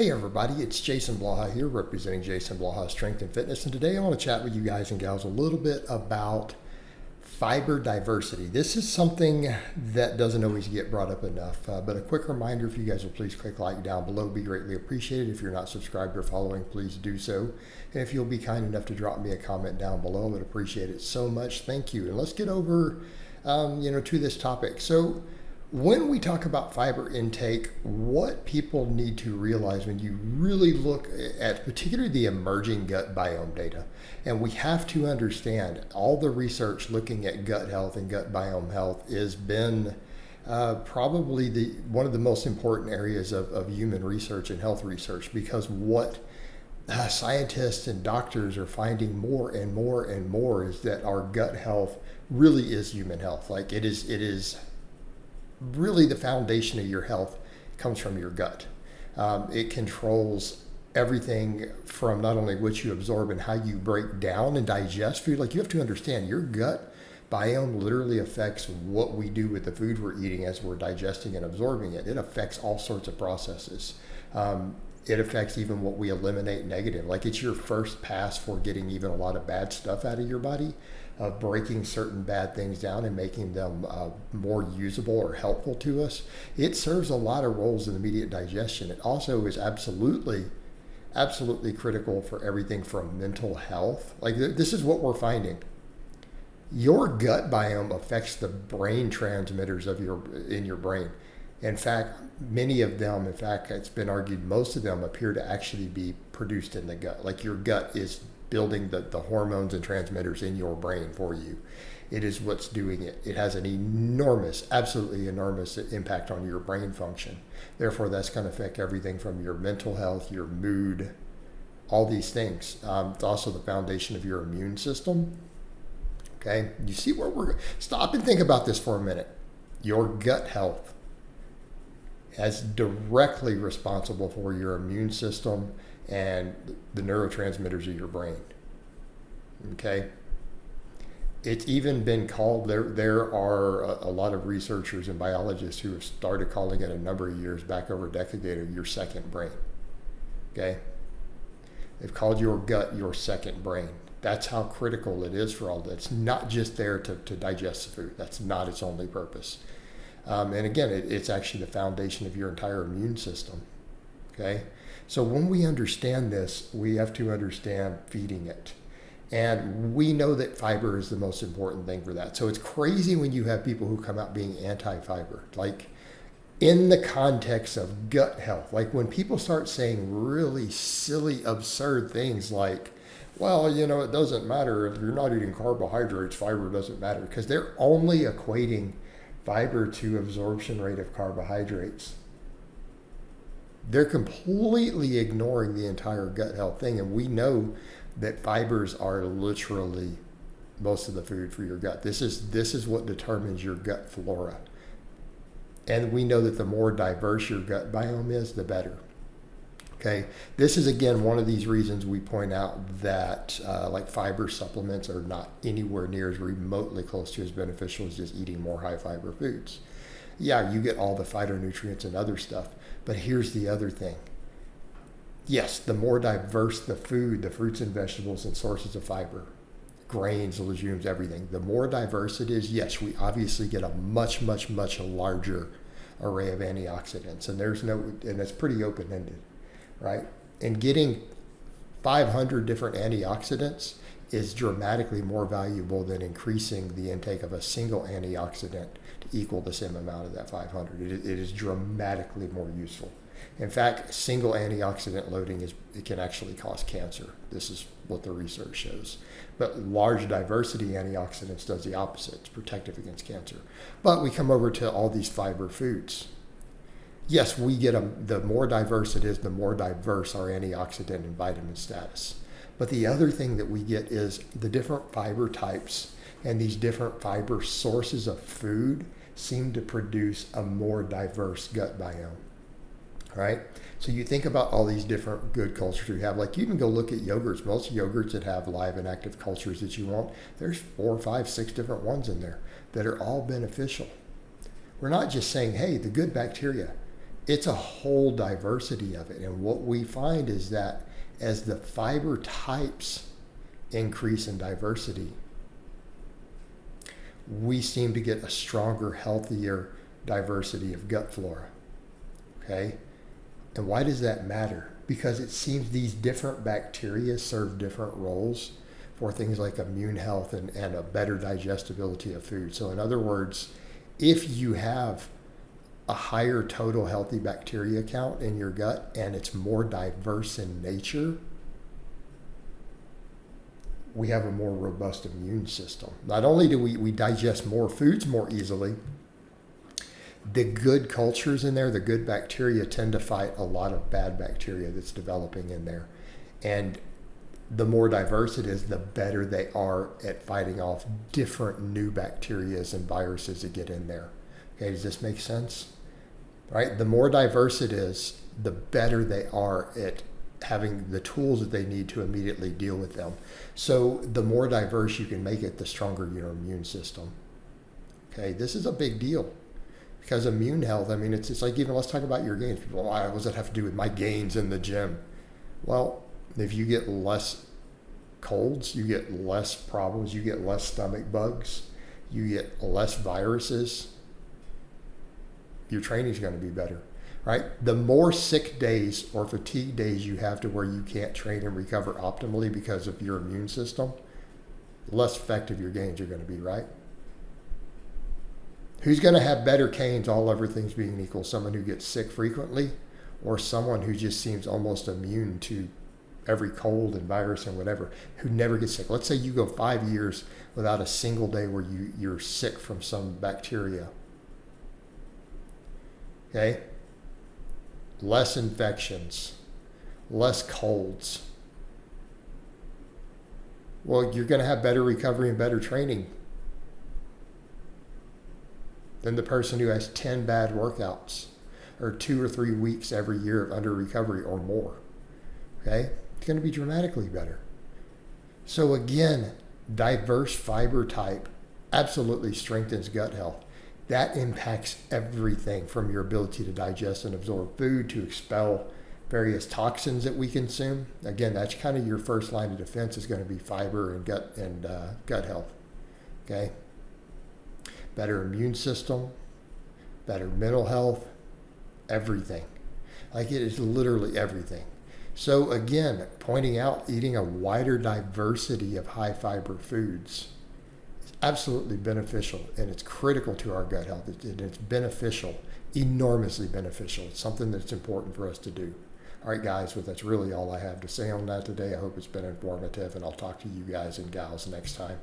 Hey everybody, it's Jason Blaha here representing Jason Blaha Strength and Fitness, and today I want to chat with you guys and gals a little bit about fiber diversity. This is something that doesn't always get brought up enough, but a quick reminder, if you guys will please click like down below, be greatly appreciated. If you're not subscribed or following, please do so. And if you'll be kind enough to drop me a comment down below, I would appreciate it so much. Thank you. And let's get over to this topic. So when we talk about fiber intake, what people need to realize when you really look at particularly the emerging gut biome data, and we have to understand all the research looking at gut health and gut biome health has been probably one of the most important areas of human research and health research, because what scientists and doctors are finding more and more and more is that our gut health really is human health. Like it is really the foundation of your health comes from your gut. It controls everything from not only what you absorb and how you break down and digest food. Like, you have to understand your gut biome literally affects what we do with the food we're eating as we're digesting and absorbing it. It affects all sorts of processes. It affects even what we eliminate negative. Like, it's your first pass for getting even a lot of bad stuff out of your body, of breaking certain bad things down and making them more usable or helpful to us. It serves a lot of roles in immediate digestion. It also is absolutely critical for everything from mental health. Like, this is what we're finding. Your gut biome affects the brain transmitters in your brain. In fact, many of them, it's been argued most of them appear to actually be produced in the gut. Like, your gut is building the hormones and transmitters in your brain for you. It is what's doing it. It has an absolutely enormous impact on your brain function. Therefore, that's going to affect everything from your mental health, your mood, all these things. It's also the foundation of your immune system. Okay, you see where stop and think about this for a minute. Your gut health is directly responsible for your immune system and the neurotransmitters of your brain. Okay, it's even been called, there are a lot of researchers and biologists who have started calling it a number of years back, over a decade ago, your second brain. Okay, they've called your gut your second brain. That's how critical it is for all that. It's not just there to digest the food. That's not its only purpose. And again, it's actually the foundation of your entire immune system. Okay, so when we understand this, we have to understand feeding it. And we know that fiber is the most important thing for that. So it's crazy when you have people who come out being anti-fiber, like in the context of gut health. Like, when people start saying really silly, absurd things like, well, it doesn't matter if you're not eating carbohydrates, fiber doesn't matter, because they're only equating fiber to absorption rate of carbohydrates. They're completely ignoring the entire gut health thing. And we know that fibers are literally most of the food for your gut. This is what determines your gut flora. And we know that the more diverse your gut biome is, the better. Okay, this is again one of these reasons we point out that like fiber supplements are not anywhere near as remotely close to as beneficial as just eating more high fiber foods. Yeah, you get all the phytonutrients and other stuff, but here's the other thing. Yes, the more diverse the food, the fruits and vegetables and sources of fiber, grains, legumes, everything, the more diverse it is, yes, we obviously get a much larger array of antioxidants, and that's pretty open-ended. Right? And getting 500 different antioxidants is dramatically more valuable than increasing the intake of a single antioxidant to equal the same amount of that 500. It is dramatically more useful. In fact, single antioxidant loading it can actually cause cancer. This is what the research shows. But large diversity antioxidants does the opposite. It's protective against cancer. But we come over to all these fiber foods. Yes, we get the more diverse it is, the more diverse our antioxidant and vitamin status. But the other thing that we get is the different fiber types and these different fiber sources of food seem to produce a more diverse gut biome. Right? So you think about all these different good cultures we have. Like, you can go look at yogurts. Most yogurts that have live and active cultures that you want, there's 4, 5, 6 different ones in there that are all beneficial. We're not just saying, hey, the good bacteria. It's a whole diversity of it. And what we find is that as the fiber types increase in diversity, we seem to get a stronger, healthier diversity of gut flora. Okay? And why does that matter? Because it seems these different bacteria serve different roles for things like immune health and a better digestibility of food. So in other words, if you have a higher total healthy bacteria count in your gut and it's more diverse in nature, we have a more robust immune system. Not only do we digest more foods more easily, the good cultures in there, the good bacteria tend to fight a lot of bad bacteria that's developing in there. And the more diverse it is, the better they are at fighting off different new bacteria and viruses that get in there. Okay, does this make sense? Right? The more diverse it is, the better they are at having the tools that they need to immediately deal with them. So the more diverse you can make it, the stronger your immune system. Okay, this is a big deal. Because immune health, I mean, it's like, even let's talk about your gains. People, why does that have to do with my gains in the gym? Well, if you get less colds, you get less problems, you get less stomach bugs, you get less viruses, your training is going to be better, right? The more sick days or fatigue days you have to where you can't train and recover optimally because of your immune system, the less effective your gains are going to be, right? Who's going to have better gains, all other things being equal? Someone who gets sick frequently, or someone who just seems almost immune to every cold and virus and whatever, who never gets sick? Let's say you go 5 years without a single day where you're sick from some bacteria. Okay? Less infections, less colds. Well, you're going to have better recovery and better training than the person who has 10 bad workouts or 2 or 3 weeks every year of under recovery or more. Okay? It's going to be dramatically better. So again, diverse fiber type absolutely strengthens gut health. That impacts everything from your ability to digest and absorb food to expel various toxins that we consume. Again, that's kind of your first line of defense, is going to be fiber and gut health. Okay? Better immune system, better mental health, everything. Like, it is literally everything. So again, pointing out eating a wider diversity of high fiber foods is absolutely beneficial, and it's critical to our gut health. It's beneficial, enormously beneficial. It's something that's important for us to do. All right, guys, well, that's really all I have to say on that today. I hope it's been informative, and I'll talk to you guys and gals next time.